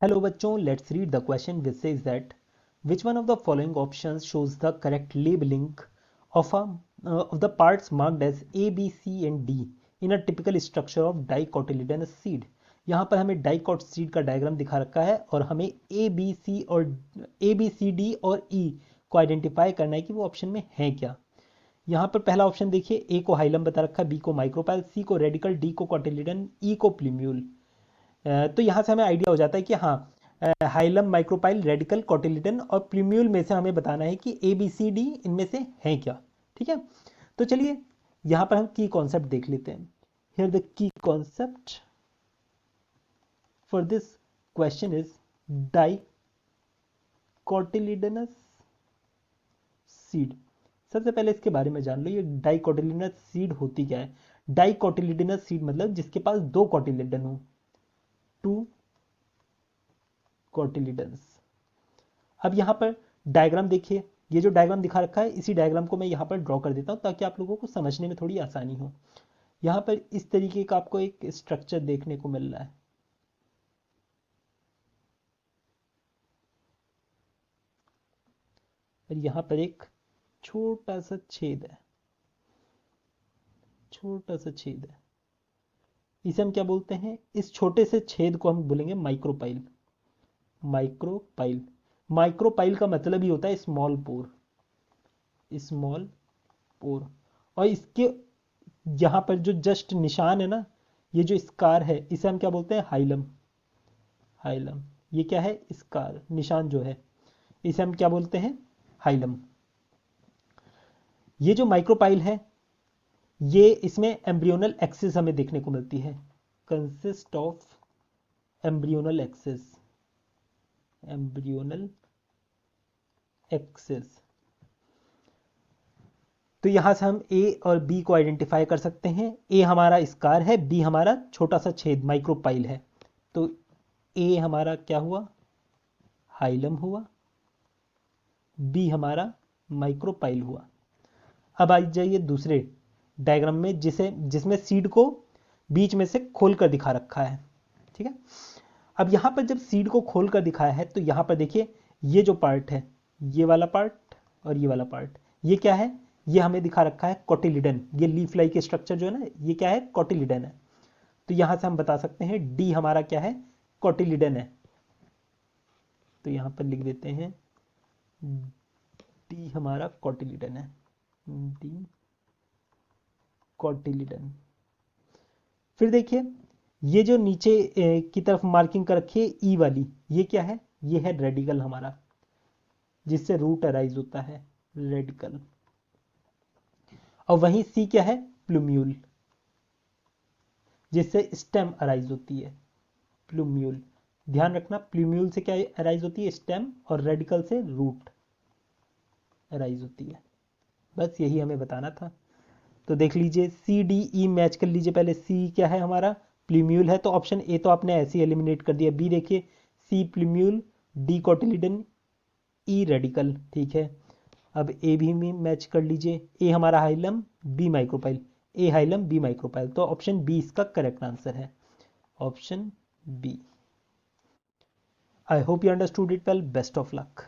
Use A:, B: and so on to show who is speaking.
A: Hello बच्चों, let's read the question which says that which one of the following options shows the correct labeling of the parts marked as A, B, C and D in a typical structure of dicotyledonous seed। यहाँ पर हमें dicot seed का diagram दिखा रखा है और हमें A B C D और ई को आइडेंटिफाई करना है कि वो ऑप्शन में है क्या। यहाँ पर पहला ऑप्शन देखिए, ए को हाइलम बता रखा है, बी को माइक्रोपाइल, सी को रेडिकल, डी को कॉटिलिडन, ई को प्लीम्यूल। तो यहाँ से हमें आइडिया हो जाता है कि हाँ, हाइलम, माइक्रोपाइल, रेडिकल, कॉटिलिडन और प्रीम्यूल में से हमें बताना है कि ए बी सी डी इनमें से हैं क्या। ठीक है, तो चलिए यहाँ पर हम की कॉन्सेप्ट देख लेते हैं। Here the key concept for this question is dicotyledonous seed. सबसे पहले इसके बारे में जान लो, ये डाइकोटिलिडनस सीड होती क्या है। डाइकोटिलिडनस सीड मतलब जिसके पास दो कॉटिलिडन हो, टू कॉटिलिडन्स। अब यहाँ पर डायग्राम देखिए, ये जो डायग्राम दिखा रखा है इसी डायग्राम को मैं यहाँ पर ड्रॉ कर देता हूँ ताकि आप लोगों को समझने में थोड़ी आसानी हो। यहाँ पर इस तरीके का आपको एक स्ट्रक्चर देखने को मिल रहा है। और यहाँ पर एक छोटा सा छेद है, छोटा सा छेद है, इसे हम क्या बोलते हैं, इस छोटे से छेद को हम बोलेंगे माइक्रोपाइल। माइक्रोपाइल, माइक्रोपाइल का मतलब ही होता है स्मॉल पोर, स्मॉल पोर। और इसके यहाँ पर जो जस्ट निशान है ना, ये जो स्कार है, इसे हम क्या बोलते हैं, हाइलम। हाइलम, ये क्या है, स्कार निशान जो है, इसे हम क्या बोलते हैं, हाइलम। ये जो माइक्रोपाइल है, ये इसमें एम्ब्रियोनल एक्सिस हमें देखने को मिलती है, consist of embryonal axis, embryonal axis. तो यहां से हम ए और बी को आइडेंटिफाई कर सकते हैं। ए हमारा स्कार है, बी हमारा छोटा सा छेद माइक्रोपाइल है। तो ए हमारा क्या हुआ, हाइलम हुआ, बी हमारा माइक्रोपाइल हुआ। अब आ जाइए दूसरे डायग्राम में जिसमें सीड को बीच में से खोलकर दिखा रखा है। ठीक है, अब यहां पर जब सीड को खोलकर दिखाया है तो यहां पर देखिए, ये जो पार्ट है, ये वाला पार्ट और ये वाला पार्ट, ये क्या है, ये हमें दिखा रखा है कॉटिलिडन। ये लीफ लाइक स्ट्रक्चर जो है ना, ये क्या है, कॉटिलिडन है। तो यहां से हम बता सकते हैं डी हमारा क्या है, कॉटिलिडन है। तो यहां पर लिख देते हैं डी हमारा कॉटिलिडन है, डी कॉटिलिडन। फिर देखिए, ये जो नीचे की तरफ मार्किंग कर रखी है ई वाली, ये क्या है, ये है रेडिकल हमारा, जिससे रूट अराइज होता है, रेडिकल। और वहीं सी क्या है, प्लूम्यूल, जिससे स्टेम अराइज होती है, प्लूम्यूल। ध्यान रखना, प्लूम्यूल से क्या अराइज होती है, स्टेम, और रेडिकल से रूट अराइज होती है। बस यही हमें बताना था। तो देख लीजिए, सी डी ई मैच कर लीजिए। पहले सी क्या है हमारा, प्लूम्यूल है, तो ऑप्शन ए तो आपने ऐसे ही एलिमिनेट कर दिया। बी देखिए, सी प्लूम्यूल, डी कॉटिलिडन, ई रेडिकल। ठीक है, अब ए भी में मैच कर लीजिए। ए हमारा hilum, B micropyle, A hilum B micropyle, तो ऑप्शन बी इसका करेक्ट आंसर है, option B. I hope you understood it well, best of luck.